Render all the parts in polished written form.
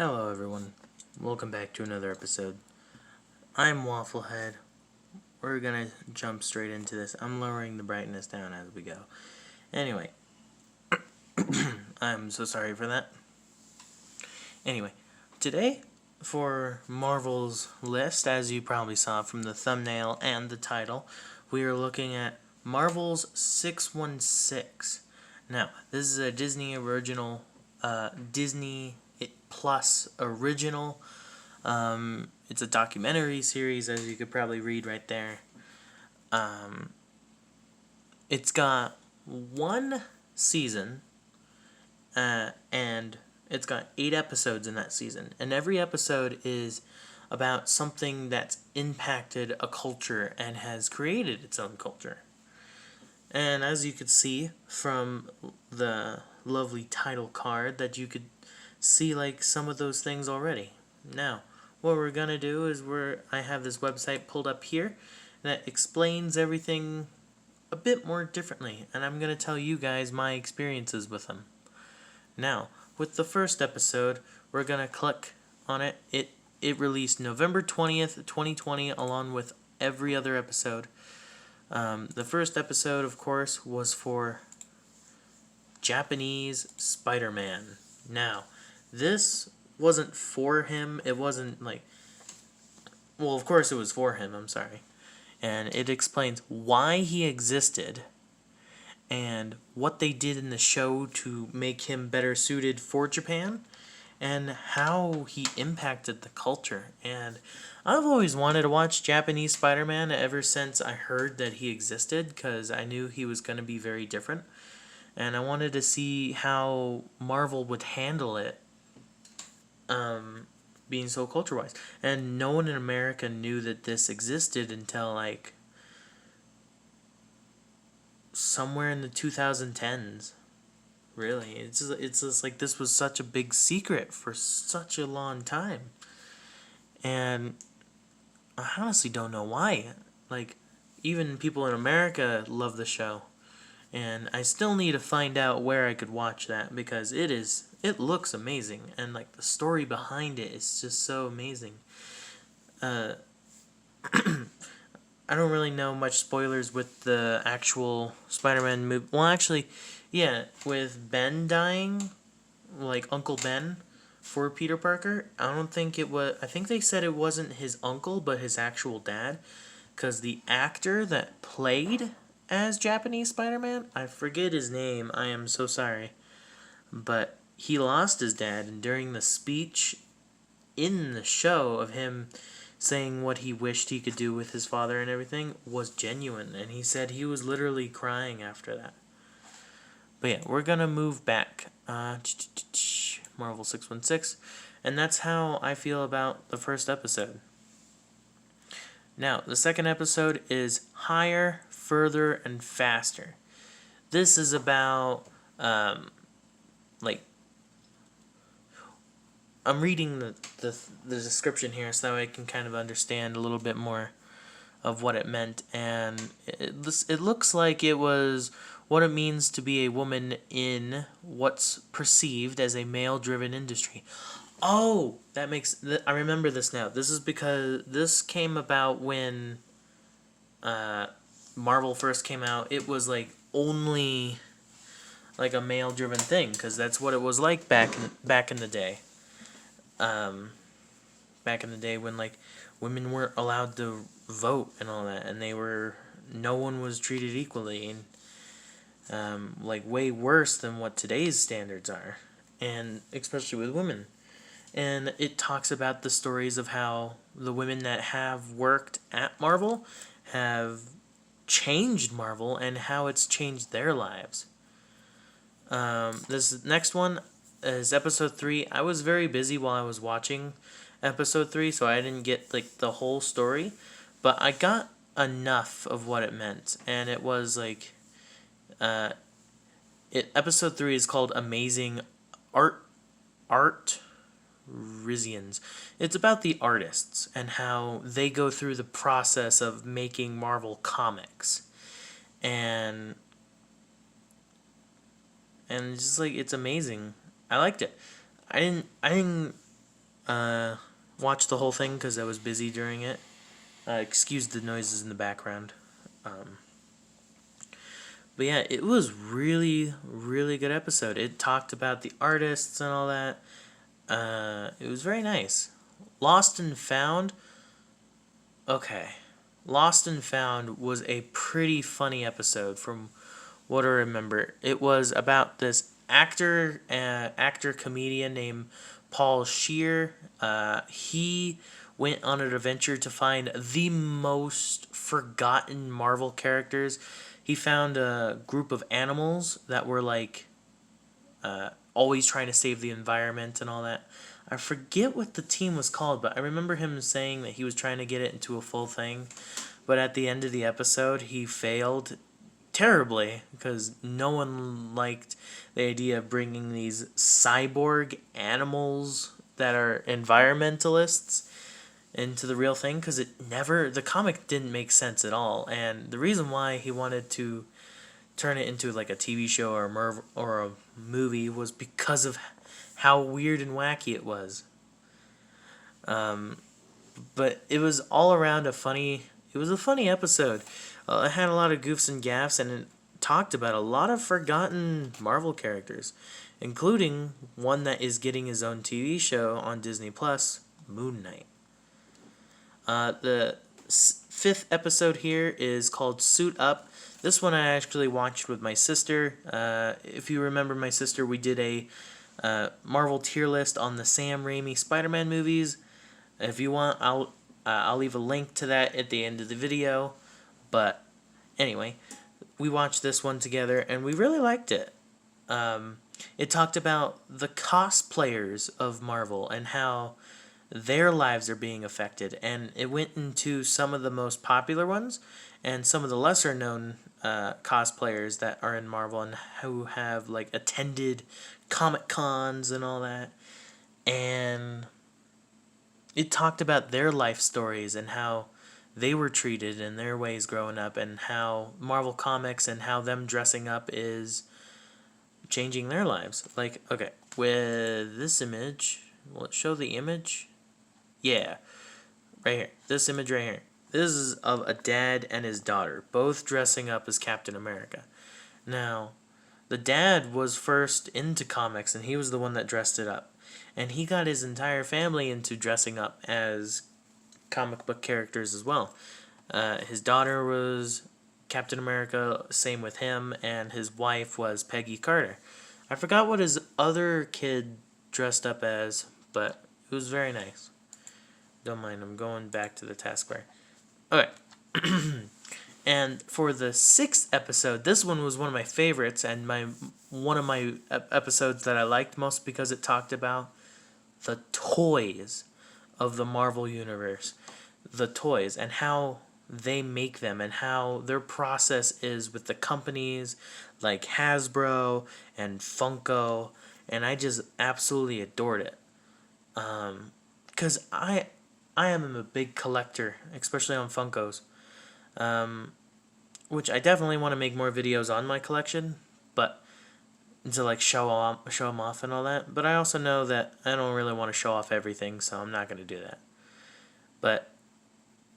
Hello everyone, welcome back to another episode. I'm Wafflehead. We're gonna jump straight into this. I'm lowering the brightness down as we go. Anyway, I'm so sorry for that. Anyway, today for Marvel's list, as you probably saw from the thumbnail and the title, we are looking at Marvel's 616. Now, this is a Disney original, Disney Plus original. It's a documentary series, as you could probably read right there. It's got one season, and it's got 8 episodes in that season. And every episode is about something that's impacted a culture and has created its own culture. And as you could see from the lovely title card, that you could see like some of those things already. Now, what we're gonna do is I have this website pulled up here that explains everything a bit more differently, and I'm gonna tell you guys my experiences with them. Now, with the first episode, we're gonna click on it. It released November 20th, 2020, along with every other episode. The first episode, of course, was for Japanese Spider-Man. Now, this wasn't for him. It wasn't like... Well, of course it was for him, I'm sorry. And it explains why he existed and what they did in the show to make him better suited for Japan and how he impacted the culture. And I've always wanted to watch Japanese Spider-Man ever since I heard that he existed, because I knew he was going to be very different. And I wanted to see how Marvel would handle it, being so culture-wise. And no one in America knew that this existed until, like, somewhere in the 2010s. Really. It's just like this was such a big secret for such a long time. And I honestly don't know why. Like, even people in America love the show. And I still need to find out where I could watch that, because it looks amazing, and like the story behind it is just so amazing. I don't really know much spoilers with the actual Spider-Man movie. Well, actually, yeah, with Ben dying, like Uncle Ben for Peter Parker, I don't think it was... I think they said it wasn't his uncle, but his actual dad, because the actor that played as Japanese Spider-Man, I forget his name, I am so sorry, but he lost his dad, and during the speech in the show of him saying what he wished he could do with his father and everything was genuine, and he said he was literally crying after that. But yeah, we're gonna move back. Marvel 616, and that's how I feel about the first episode. Now, the second episode is Higher, Further, and Faster. This is about, like, I'm reading the description here so that I can kind of understand a little bit more of what it meant, and it looks like it was what it means to be a woman in what's perceived as a male-driven industry. Oh, I remember this now. This is because this came about when Marvel first came out. It was like only like a male-driven thing, because that's what it was like back in the day. Back in the day when like women weren't allowed to vote and all that, and no one was treated equally, and like way worse than what today's standards are, and especially with women. And it talks about the stories of how the women that have worked at Marvel have changed Marvel and how it's changed their lives. This next one is episode 3. I was very busy while I was watching episode 3, so I didn't get like the whole story, but I got enough of what it meant, and it was like episode 3 is called Amazing Art Rizians. It's about the artists and how they go through the process of making Marvel comics, and just like it's amazing. I liked it. I didn't watch the whole thing because I was busy during it. Excuse the noises in the background. But yeah, it was really, really good episode. It talked about the artists and all that. It was very nice. Lost and Found. Okay. Lost and Found was a pretty funny episode from what I remember. It was about this actor comedian named Paul Scheer. He went on an adventure to find the most forgotten Marvel characters. He found a group of animals that were like always trying to save the environment and all that. I forget what the team was called, but I remember him saying that he was trying to get it into a full thing. But at the end of the episode, he failed terribly because no one liked the idea of bringing these cyborg animals that are environmentalists into the real thing, because the comic didn't make sense at all. And the reason why he wanted to turn it into like a TV show or a movie was because of how weird and wacky it was. But it was all around a funny episode. It had a lot of goofs and gaffs, and it talked about a lot of forgotten Marvel characters, including one that is getting his own TV show on Disney Plus, Moon Knight. The fifth episode here is called Suit Up. This one I actually watched with my sister. If you remember my sister, we did a Marvel tier list on the Sam Raimi Spider-Man movies. If you want, I'll leave a link to that at the end of the video. But anyway, we watched this one together and we really liked it. It talked about the cosplayers of Marvel and how their lives are being affected, and it went into some of the most popular ones and some of the lesser known cosplayers that are in Marvel and who have like attended Comic Cons and all that. And it talked about their life stories and how they were treated in their ways growing up, and how Marvel Comics and how them dressing up is changing their lives. Like, okay, with this image, will it show the image? Yeah, right here. This image right here. This is of a dad and his daughter, both dressing up as Captain America. Now, the dad was first into comics, and he was the one that dressed it up. And he got his entire family into dressing up as comic book characters as well. His daughter was Captain America, same with him, and his wife was Peggy Carter. I forgot what his other kid dressed up as, but it was very nice. Don't mind, I'm going back to the taskbar. Okay. And for the sixth episode, this one was one of my favorites, and one of my episodes that I liked most because it talked about the toys of the Marvel Universe. The toys and how they make them and how their process is with the companies like Hasbro and Funko, and I just absolutely adored it. Because I am a big collector, especially on Funkos. Which I definitely want to make more videos on my collection, but to like show them off and all that. But I also know that I don't really want to show off everything, so I'm not going to do that. But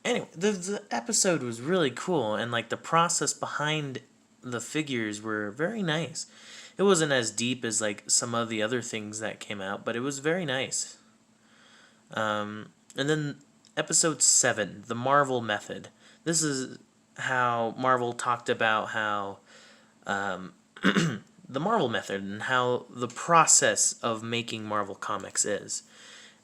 anyway, the episode was really cool, and like the process behind the figures were very nice. It wasn't as deep as like some of the other things that came out, but it was very nice. And then episode 7, The Marvel Method. This is how Marvel talked about how the Marvel Method and how the process of making Marvel Comics is.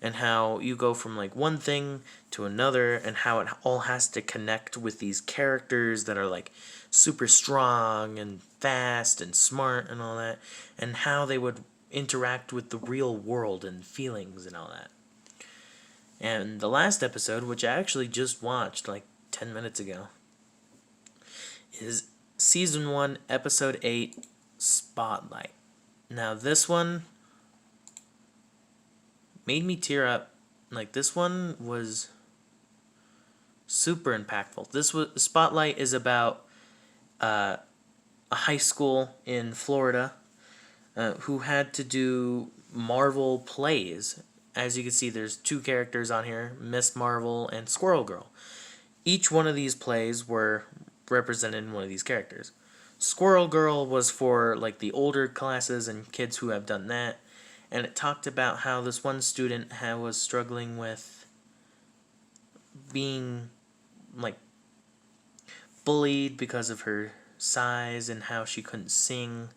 And how you go from like one thing to another, and how it all has to connect with these characters that are like super strong and fast and smart and all that, and how they would interact with the real world and feelings and all that. And the last episode, which I actually just watched like 10 minutes ago, is Season 1, Episode 8, Spotlight. Now this one made me tear up. Like, this one was super impactful. Spotlight is about a high school in Florida who had to do Marvel plays. as you can see, there's two characters on here, Miss Marvel and Squirrel Girl. Each one of these plays were represented in one of these characters. Squirrel Girl was for like the older classes and kids who have done that, and it talked about how this one student was struggling with being like bullied because of her size and how she couldn't sing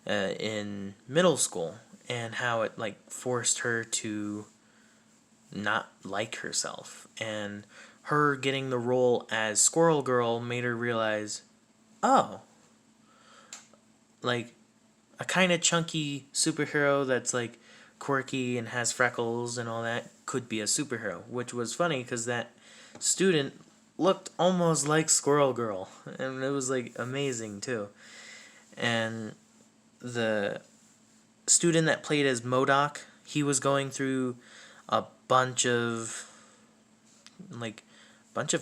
in middle school, and how it like forced her to not like herself, and her getting the role as Squirrel Girl made her realize, oh, like a kind of chunky superhero that's like quirky and has freckles and all that could be a superhero, which was funny because that student looked almost like Squirrel Girl, and it was like amazing too. And the student that played as MODOK, he was going through a bunch of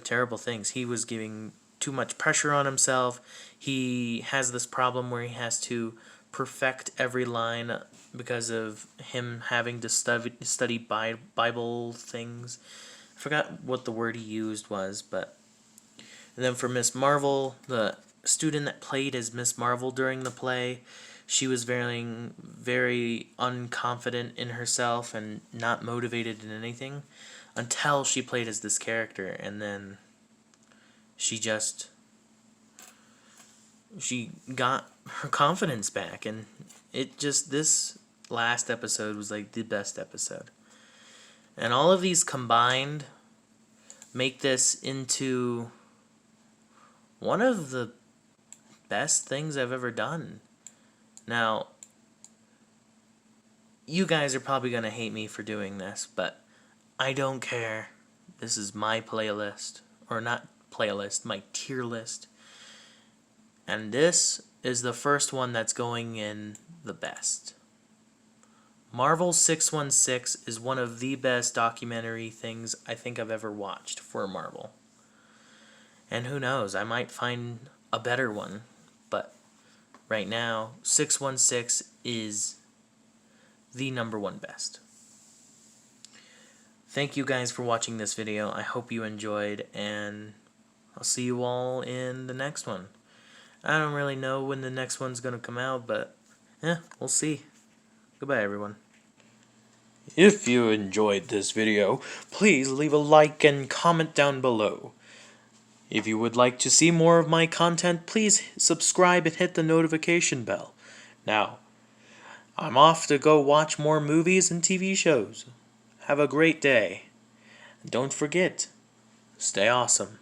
terrible things. He was giving too much pressure on himself. He has this problem where he has to perfect every line because of him having to study Bible things. I forgot what the word he used was, but... And then for Miss Marvel, the student that played as Miss Marvel during the play, she was very, very unconfident in herself and not motivated in anything until she played as this character, and then she got her confidence back, and this last episode was like the best episode. And all of these combined make this into one of the best things I've ever done. Now, you guys are probably going to hate me for doing this, but I don't care. This is my playlist. Or not playlist, my tier list. And this is the first one that's going in the best. Marvel 616 is one of the best documentary things I think I've ever watched for Marvel. And who knows, I might find a better one. But right now, 616 is the #1 best. Thank you guys for watching this video. I hope you enjoyed, and I'll see you all in the next one. I don't really know when the next one's going to come out, but we'll see. Goodbye, everyone. If you enjoyed this video, please leave a like and comment down below. If you would like to see more of my content, please subscribe and hit the notification bell. Now, I'm off to go watch more movies and TV shows. Have a great day. And don't forget, stay awesome.